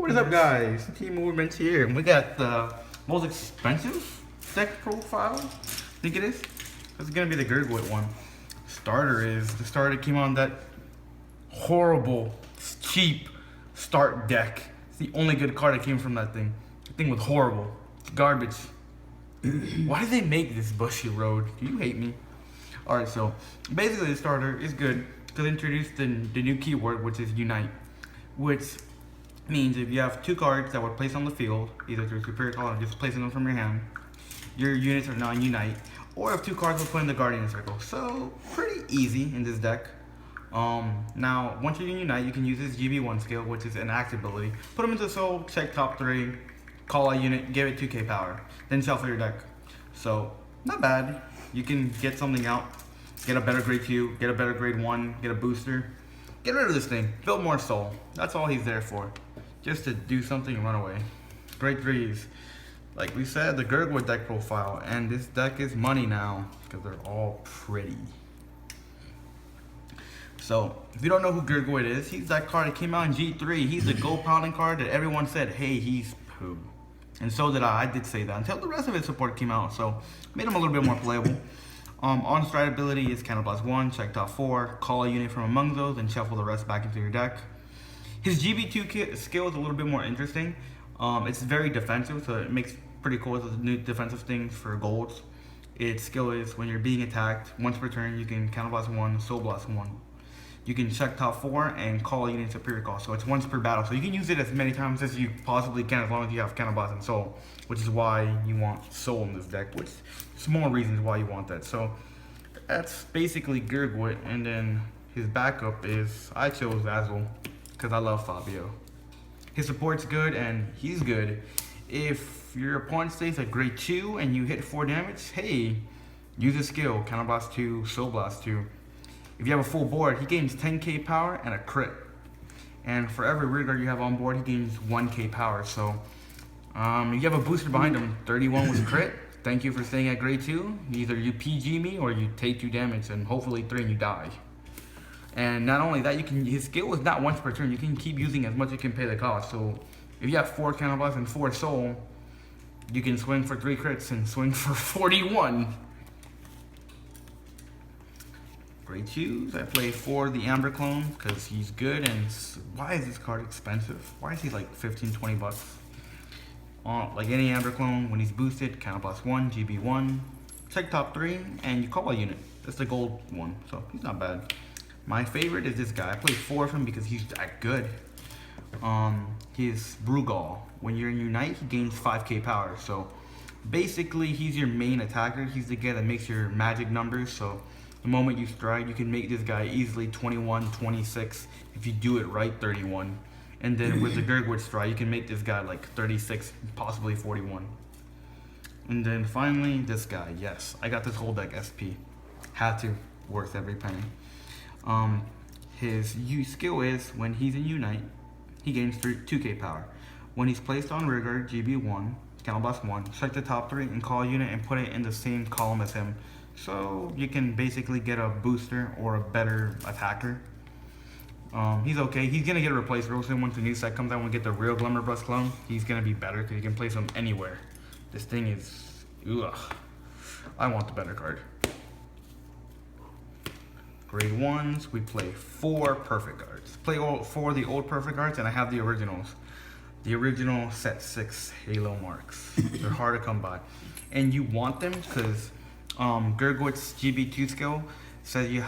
What is up, guys? Team Movements here. We got the most expensive deck profile. I think it is. This is gonna be the Gurguit one. The starter came on that horrible, cheap start deck. It's the only good card that came from that thing. The thing was horrible. It's garbage. Why did they make this bushy road? Do you hate me? Alright, so basically the starter is good because it introduced the new keyword, which is Unite, which means if you have two cards that were placed on the field, either through superior call or just placing them from your hand, your units are now in Unite, or if two cards were put in the Guardian Circle. So pretty easy in this deck. Now once you're in Unite, you can use this GB1 skill, which is an act ability. Put them into Soul, check top 3, call a unit, give it 2k power, then shuffle your deck. So not bad. You can get something out, get a better grade 2, get a better grade 1, get a booster. Get rid of this thing, build more soul. That's all he's there for. Just to do something and run away. Grade 3s. Like we said, the Gurguit deck profile, and this deck is money now because they're all pretty. So if you don't know who Gurguit is, he's that card that came out in G3. He's the gold pounding card that everyone said, hey, he's poo. And so did I did say that until the rest of his support came out, so made him a little bit more playable. On stride ability is Counter Blast 1, check top 4, call a unit from among those, and shuffle the rest back into your deck. His GB2 skill is a little bit more interesting. It's very defensive, so it makes pretty cool with the new defensive things for golds. Its skill is when you're being attacked, once per turn, you can Counter Blast 1, Soul Blast 1. You can check top 4 and call a unit superior call, so it's once per battle. So you can use it as many times as you possibly can as long as you have Counter Blast and Soul, which is why you want Soul in this deck, which is more reasons why you want that. So that's basically Gurguit, and then his backup is, I chose Azul, because I love Fabio. His support's good, and he's good. If your opponent stays at grade 2 and you hit 4 damage, hey, use his skill, Counter Blast 2, Soul Blast 2. If you have a full board, he gains 10k power and a crit. And for every rear guard you have on board, he gains 1k power. So if you have a booster behind him, 31 was crit. Thank you for staying at grade 2. Either you PG me or you take 2 damage and hopefully 3 and you die. And not only that, his skill is not once per turn. You can keep using as much as you can pay the cost. So if you have 4 Counter Blasts and 4 Soul, you can swing for 3 crits and swing for 41. Grade 2s, I play for the Amber clone because he's good. And why is this card expensive? Why is he like 15, 20 bucks? Like any Amber clone, when he's boosted, Counter Blast 1, GB1, check top 3, and you call a unit. That's the gold one, so he's not bad. My favorite is this guy. I play 4 of him because he's that good. His Brugal. When you're in Unite, he gains 5k power. So basically, he's your main attacker. He's the guy that makes your magic numbers. So the moment you stride, you can make this guy easily 21, 26. If you do it right, 31. And then with the Gurguit stride, you can make this guy like 36, possibly 41. And then finally, this guy. Yes, I got this whole deck SP. Had to. Worth every penny. His skill is when he's in Unite, he gains 2k power. When he's placed on rearguard, GB1, Counter Blast 1, select the top 3 and call a unit and put it in the same column as him. So you can basically get a booster or a better attacker. He's okay. He's gonna get replaced real soon once the new set comes out. When we get the real Glimmerbrust clone, he's gonna be better because you can place him anywhere. This thing is, ugh. I want the better card. Grade 1s, we play 4 perfect cards. Play all 4 of the old perfect cards, and I have the originals. The original set 6 Halo marks. They're hard to come by. And you want them because Gurguit's GB2 skill says you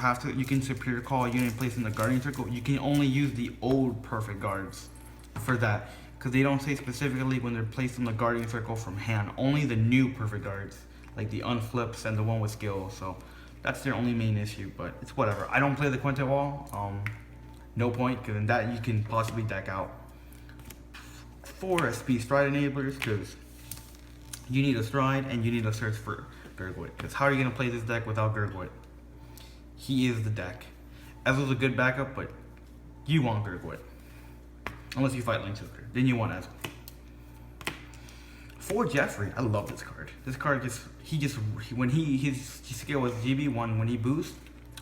can superior call a unit placed in the Guardian Circle. You can only use the old perfect guards for that. Because they don't say specifically when they're placed in the Guardian Circle from hand. Only the new perfect guards, like the unflips and the one with skill. So that's their only main issue, but it's whatever. I don't play the Quintet Wall. No point, because in that you can possibly deck out 4 SP stride enablers, because you need a stride and you need a search for Gurguit. Because how are you going to play this deck without Gurguit? He is the deck. Azul's a good backup, but you want Gurguit. Unless you fight Link Shifter, then you want Azul. For Jeffrey, I love this card. This card his skill was GB1, when he boosts,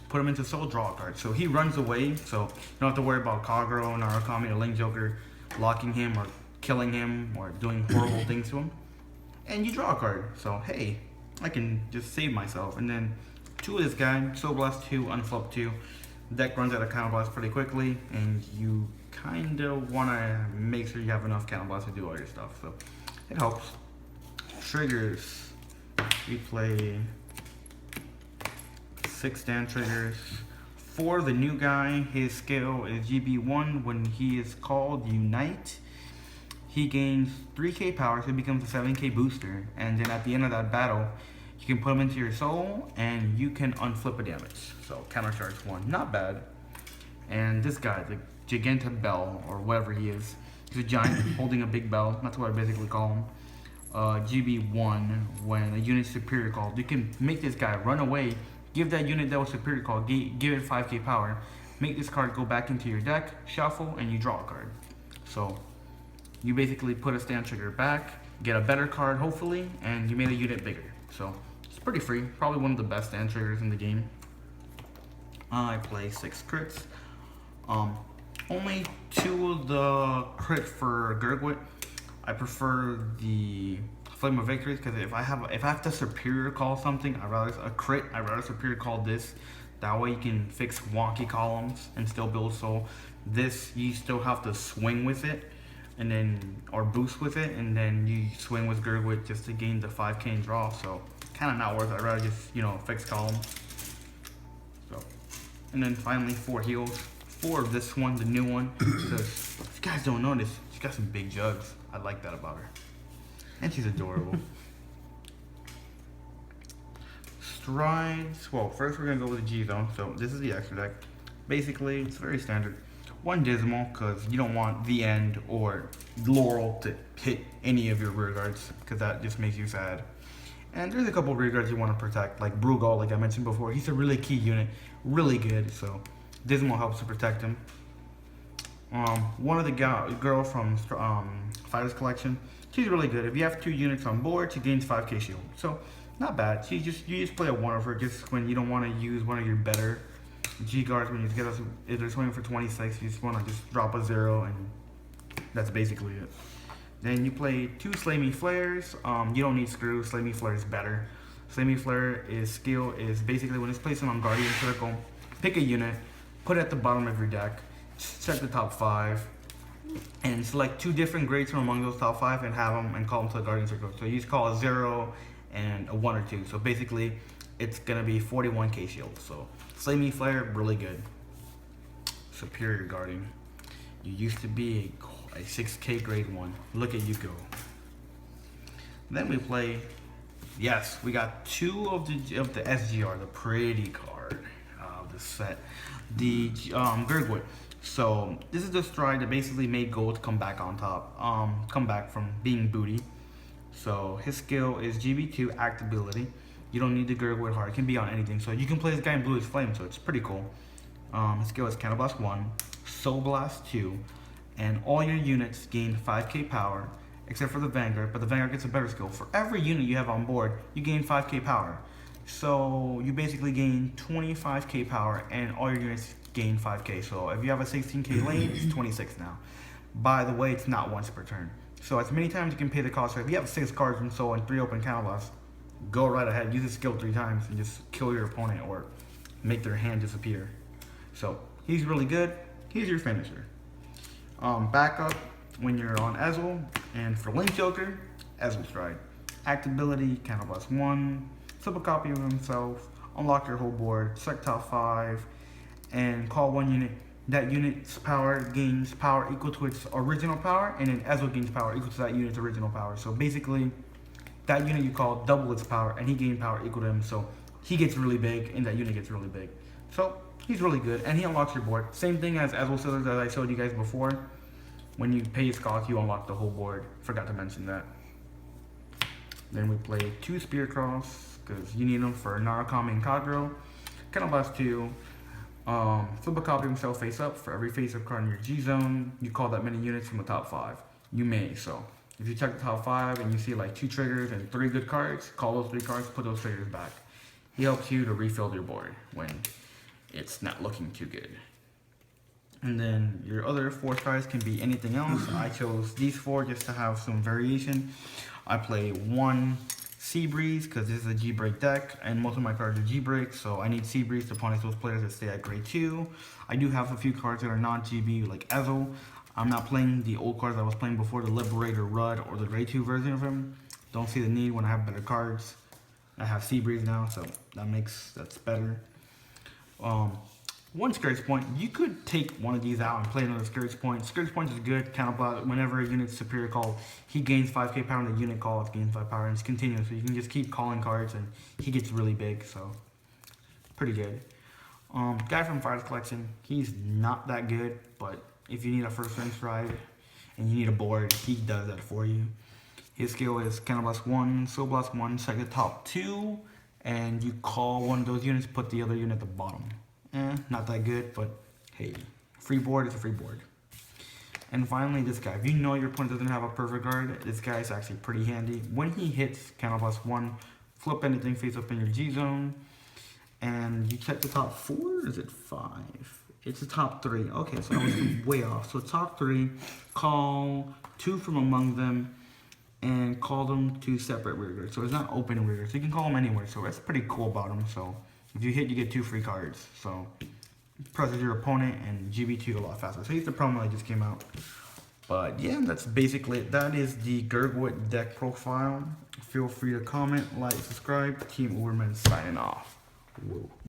put him into Soul, draw a card. So he runs away, so you don't have to worry about Kagero, Narukami, or Link Joker locking him or killing him or doing horrible things to him. And you draw a card. So hey, I can just save myself. And then 2 of this guy, Soul Blast 2, Unflip 2. Deck runs out of Counter Blast pretty quickly, and you kind of want to make sure you have enough Counter Blast to do all your stuff. So it helps. Triggers. We play 6 stand triggers. For the new guy, his skill is GB1. When he is called Unite, he gains 3k power, so he becomes a 7k booster. And then at the end of that battle, you can put him into your soul, and you can unflip a damage. So countercharge 1, not bad. And this guy, the Giganta Bell, or whatever he is, he's a giant holding a big bell. That's what I basically call him. GB1, when a unit superior called, you can make this guy run away. Give that unit that was superior call, give it 5k power, make this card go back into your deck, shuffle, and you draw a card. So you basically put a stand trigger back, get a better card hopefully, and you made a unit bigger. So it's pretty free, probably one of the best stand triggers in the game. I play 6 crits. Only 2 of the crit for Gurguit. I prefer the Flame of Victories, because if I have to superior call something, I'd rather superior call this. That way you can fix wonky columns and still build soul. This, you still have to swing with it, and then, or boost with it, and then you swing with Gurguit just to gain the 5k and draw. So kind of not worth it. I'd rather just, fix columns. So, and then finally 4 heals. 4 of this one, the new one, because if you guys don't notice, she's got some big jugs. I like that about her. And she's adorable. Strides. Well, first we're going to go with the G-Zone. So this is the extra deck. Basically, it's very standard. 1 Dismal, because you don't want the End or Laurel to hit any of your rear guards, because that just makes you sad. And there's a couple rear guards you want to protect, like Brugal, like I mentioned before. He's a really key unit. Really good, so Dismal helps to protect him. One of the girl from Fighters Collection, she's really good. If you have 2 units on board, she gains 5k shield. So not bad. You just play a 1 of her just when you don't want to use one of your better G guards. When you get us, if they're swinging for 26, you just want to just drop a 0, and that's basically it. Then you play 2 Slay Me Flares. You don't need Screw. Slay Me Flare is better. Slay Me Flare skill is basically when it's placed on Guardian Circle, pick a unit, put it at the bottom of your deck, check the top 5, and select 2 different grades from among those top 5 and have them and call them to the Guardian Circle. So you just call a 0 and a 1 or 2. So basically, it's gonna be 41k shield. So Slay Me Flare, really good. Superior Guardian. You used to be a 6k grade 1. Look at you go. Then we play. Yes, we got 2 of the SGR, the pretty card of the set, the Gurguit. So this is the stride that basically made gold come back on top, come back from being booty. So his skill is GB2 Act Ability. You don't need the Gurguit heart. It can be on anything. So you can play this guy in Blue as Flame, so it's pretty cool. His skill is Counter Blast 1, Soul Blast 2, and all your units gain 5k power, except for the Vanguard, but the Vanguard gets a better skill. For every unit you have on board, you gain 5k power. So you basically gain 25k power, and all your units gain 5k. So if you have a 16k lane, it's 26 now. By the way, it's not once per turn. So as many times you can pay the cost. So if you have 6 cards in soul and 3 open Counter Blasts, go right ahead, use the skill 3 times and just kill your opponent or make their hand disappear. So he's really good. He's your finisher. Backup when you're on Ezel, and for Link Joker, Ezel Stride. Act Ability, Counter Blast 1, flip a copy of himself, unlock your whole board, select top 5, and call 1 unit. That unit's power gains power equal to its original power, and then Ezel gains power equal to that unit's original power. So basically, that unit you call double its power, and he gained power equal to him. So he gets really big, and that unit gets really big. So he's really good, and he unlocks your board. Same thing as Ezel Scissors that I showed you guys before. When you pay his cost, you unlock the whole board. Forgot to mention that. Then we play 2 Spear Cross, because you need them for Narukami and Kadro. Counter Blast 2. Flip a copy of himself face up. For every face up card in your G zone, you call that many units from the top 5. You may. So if you check the top 5 and you see like 2 triggers and 3 good cards, call those 3 cards, put those triggers back. He helps you to refill your board when it's not looking too good. And then your other 4 tries can be anything else. I chose these 4 just to have some variation. I play 1 Sea Breeze because this is a G-Break deck, and most of my cards are G-Break, so I need Sea Breeze to punish those players that stay at grade 2. I do have a few cards that are not GB, like Ezo. I'm not playing the old cards I was playing before, the Liberator Rudd or the grade 2 version of him. Don't see the need when I have better cards. I have Sea Breeze now, so that's better. 1 Scourge Point, you could take one of these out and play another Scourge Point. Scourge Point is good, counterblast. Whenever a unit's superior call, he gains 5k power, and the unit calls gains 5 power, and it's continuous. So you can just keep calling cards, and he gets really big, so pretty good. Guy from Fire's Collection, he's not that good, but if you need a first range stride and you need a board, he does that for you. His skill is counterblast 1, soul blast 1, select the top 2, and you call one of those units, put the other unit at the bottom. Not that good, but hey, free board is a free board. And finally, this guy. If you know your opponent doesn't have a perfect guard, this guy is actually pretty handy. When he hits counterblast 1, flip anything face up in your G zone, and you check the top 4, or is it 5? It's the top 3. Okay, so I was way off. So top 3, call 2 from among them, and call them 2 separate rear guards. So it's not open rear guards. So you can call them anywhere. So that's pretty cool about them. So if you hit, you get 2 free cards. So presses your opponent and GB2 a lot faster. So he's the promo that just came out. But yeah, that's basically it. That is the Gurguit deck profile. Feel free to comment, like, subscribe. Team Uberman signing off. Whoa.